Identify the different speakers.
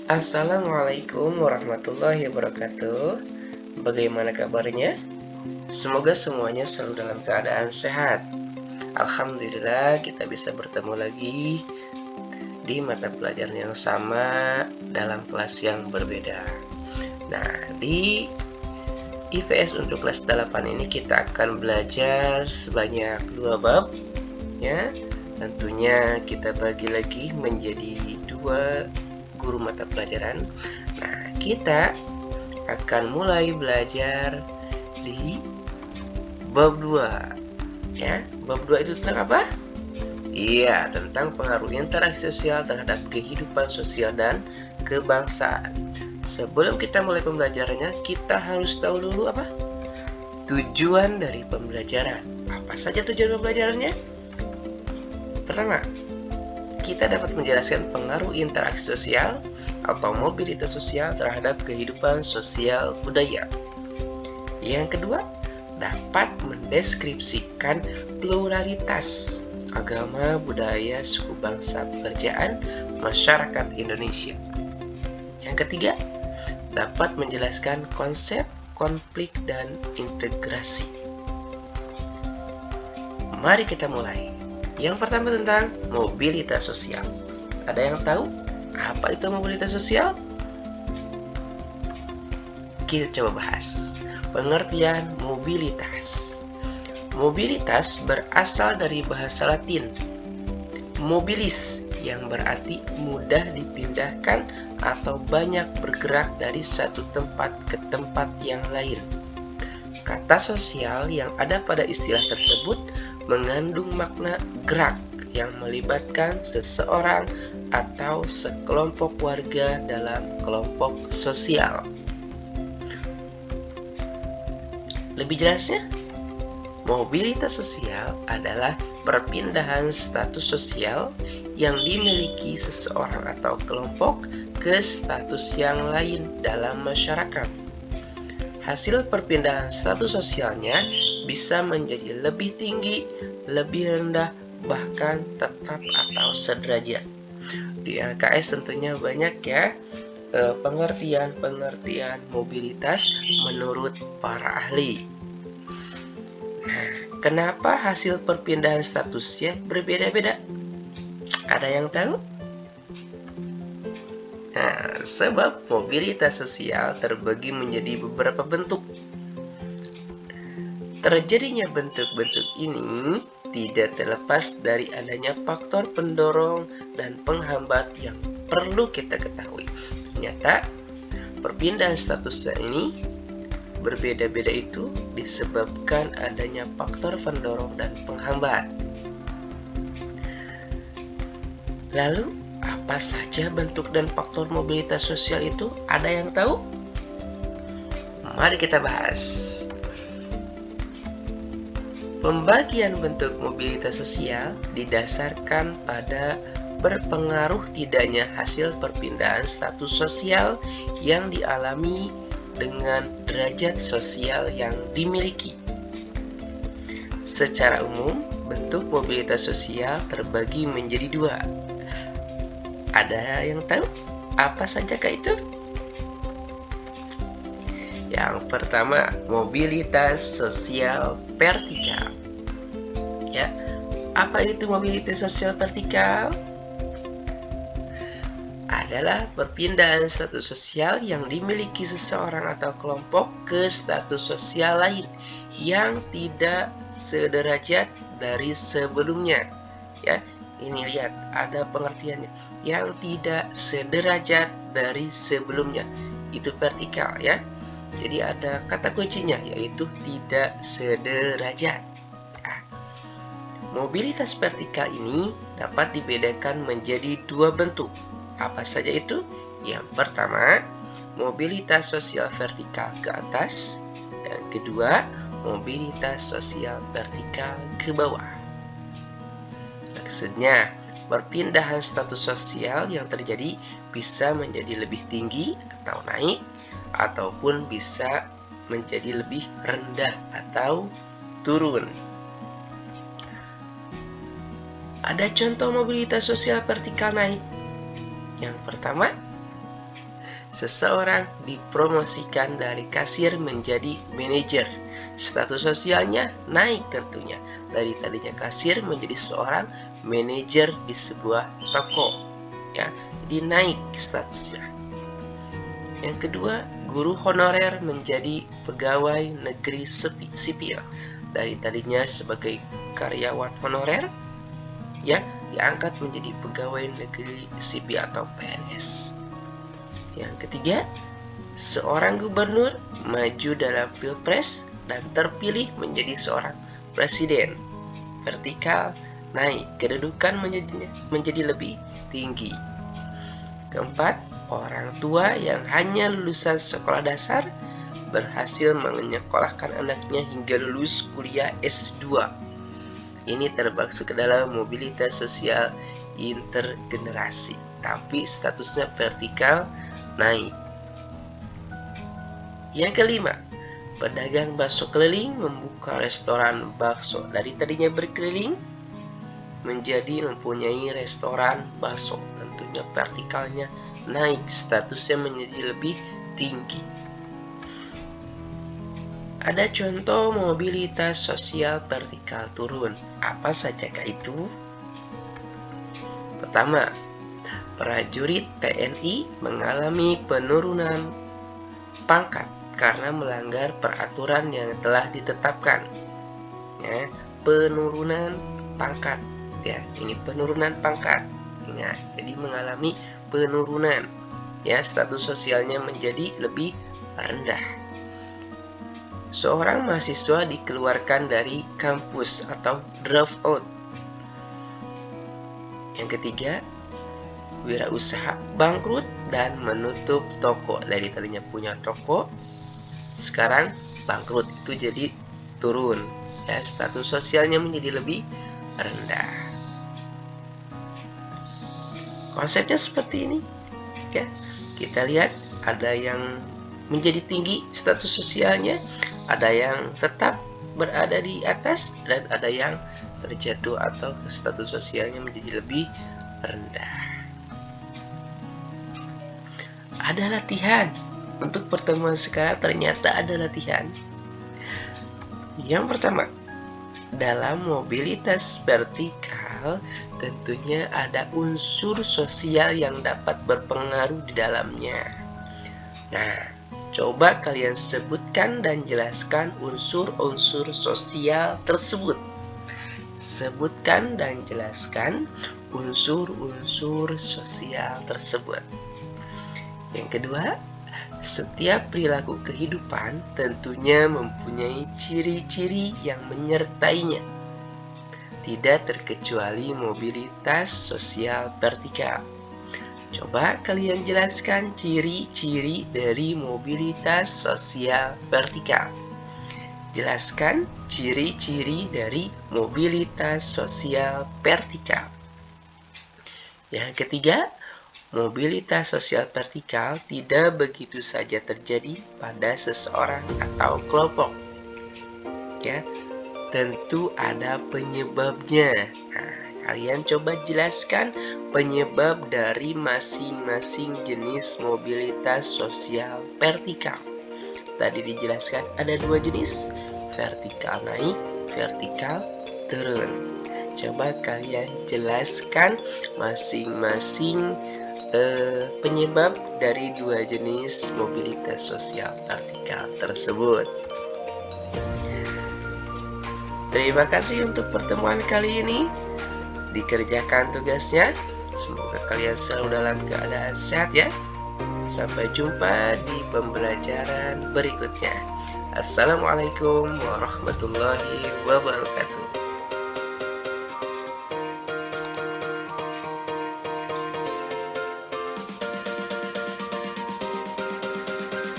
Speaker 1: Assalamualaikum warahmatullahi wabarakatuh. Bagaimana kabarnya? Semoga semuanya selalu dalam keadaan sehat. Alhamdulillah kita bisa bertemu lagi di mata pelajaran yang sama dalam kelas yang berbeda. Nah, di IPS untuk kelas 8 ini kita akan belajar sebanyak 2 bab ya. Tentunya kita bagi lagi menjadi 2 guru mata pelajaran. Nah, kita akan mulai belajar di bab 2 ya. Bab 2 itu tentang apa? Iya, tentang pengaruh interaksi sosial terhadap kehidupan sosial dan kebangsaan. Sebelum kita mulai pembelajarannya, kita harus tahu dulu apa? Tujuan dari pembelajaran. Apa saja tujuan pembelajarannya? Pertama, kita dapat menjelaskan pengaruh interaksi sosial atau mobilitas sosial terhadap kehidupan sosial budaya. Yang kedua, dapat mendeskripsikan pluralitas agama, budaya, suku bangsa, pekerjaan, masyarakat Indonesia. Yang ketiga, dapat menjelaskan konsep, konflik, dan integrasi. Mari kita mulai. Yang pertama tentang mobilitas sosial. Ada yang tahu apa itu mobilitas sosial? Kita coba bahas. Pengertian mobilitas. Mobilitas berasal dari bahasa Latin mobilis yang berarti mudah dipindahkan atau banyak bergerak dari satu tempat ke tempat yang lain. Kata sosial yang ada pada istilah tersebut mengandung makna gerak yang melibatkan seseorang atau sekelompok warga dalam kelompok sosial. Lebih jelasnya, mobilitas sosial adalah perpindahan status sosial yang dimiliki seseorang atau kelompok ke status yang lain dalam masyarakat. Hasil perpindahan status sosialnya bisa menjadi lebih tinggi, lebih rendah, bahkan tetap atau sederajat. Di LKS tentunya banyak ya pengertian mobilitas menurut para ahli. Nah, kenapa hasil perpindahan statusnya berbeda-beda? Ada yang tahu? Nah, sebab mobilitas sosial terbagi menjadi beberapa bentuk. Terjadinya bentuk-bentuk ini tidak terlepas dari adanya faktor pendorong dan penghambat yang perlu kita ketahui. Ternyata, perpindahan status ini berbeda-beda itu disebabkan adanya faktor pendorong dan penghambat. Lalu, apa saja bentuk dan faktor mobilitas sosial itu? Ada yang tahu? Mari kita bahas. Pembagian bentuk mobilitas sosial didasarkan pada berpengaruh tidaknya hasil perpindahan status sosial yang dialami dengan derajat sosial yang dimiliki. Secara umum, bentuk mobilitas sosial terbagi menjadi 2. Ada yang tahu apa sajakah itu? Yang pertama, mobilitas sosial vertikal. Ya, apa itu mobilitas sosial vertikal? Adalah perpindahan status sosial yang dimiliki seseorang atau kelompok ke status sosial lain yang tidak sederajat dari sebelumnya. Ya, ini lihat ada pengertiannya. Yang tidak sederajat dari sebelumnya. Itu vertikal ya. Jadi ada kata kuncinya yaitu tidak sederajat. Nah, mobilitas vertikal ini dapat dibedakan menjadi 2 bentuk. Apa saja itu? Yang pertama, mobilitas sosial vertikal ke atas. Yang kedua, mobilitas sosial vertikal ke bawah. Maksudnya, perpindahan status sosial yang terjadi bisa menjadi lebih tinggi atau naik, ataupun bisa menjadi lebih rendah atau turun. Ada contoh mobilitas sosial vertikal naik. Yang pertama, seseorang dipromosikan dari kasir menjadi manajer. Status sosialnya naik tentunya. Dari tadinya kasir menjadi seorang manajer di sebuah toko. Ya, jadi naik statusnya. Yang kedua, guru honorer menjadi pegawai negeri sipil. Dari tadinya sebagai karyawan honorer, ya, diangkat menjadi pegawai negeri sipil atau PNS. Yang ketiga, seorang gubernur maju dalam pilpres dan terpilih menjadi seorang presiden. Vertikal naik, kedudukan menjadi lebih tinggi. Keempat, orang tua yang hanya lulusan sekolah dasar berhasil menyekolahkan anaknya hingga lulus kuliah S2. Ini termasuk ke dalam mobilitas sosial intergenerasi, tapi statusnya vertikal naik. Yang kelima, pedagang bakso keliling membuka restoran bakso. Dari tadinya berkeliling menjadi mempunyai restoran bakso. Tentunya vertikalnya naik, statusnya menjadi lebih tinggi. Ada contoh mobilitas sosial vertikal turun. Apa sajakah itu? Pertama, prajurit TNI mengalami penurunan pangkat karena melanggar peraturan yang telah ditetapkan. Ya, penurunan pangkat. Ya, ini penurunan pangkat. Ingat, jadi mengalami penurunan. Ya, status sosialnya menjadi lebih rendah. Seorang mahasiswa dikeluarkan dari kampus atau drop out. Yang ketiga, wirausaha bangkrut dan menutup toko. Dari tadinya punya toko, sekarang bangkrut, itu jadi turun. Ya, status sosialnya menjadi lebih rendah. Konsepnya seperti ini. Ya, kita lihat ada yang menjadi tinggi status sosialnya, ada yang tetap berada di atas, dan ada yang terjatuh atau status sosialnya menjadi lebih rendah. Ada latihan. Untuk pertemuan sekarang ternyata ada latihan. Yang pertama, dalam mobilitas vertikal tentunya ada unsur sosial yang dapat berpengaruh di dalamnya. Nah, coba kalian sebutkan dan jelaskan unsur-unsur sosial tersebut. Sebutkan dan jelaskan unsur-unsur sosial tersebut. Yang kedua, setiap perilaku kehidupan tentunya mempunyai ciri-ciri yang menyertainya. Tidak terkecuali mobilitas sosial vertikal. Coba kalian jelaskan ciri-ciri dari mobilitas sosial vertikal. Jelaskan ciri-ciri dari mobilitas sosial vertikal. Yang ketiga, mobilitas sosial vertikal tidak begitu saja terjadi pada seseorang atau kelompok. Ya, tentu ada penyebabnya. Nah, kalian coba jelaskan penyebab dari masing-masing jenis mobilitas sosial vertikal. Tadi dijelaskan ada 2 jenis, vertikal naik, vertikal turun. Coba kalian jelaskan masing-masing penyebab dari 2 jenis mobilitas sosial vertikal tersebut. Terima kasih untuk pertemuan kali ini. Dikerjakan tugasnya. Semoga kalian selalu dalam keadaan sehat ya. Sampai jumpa di pembelajaran berikutnya. Assalamualaikum warahmatullahi wabarakatuh.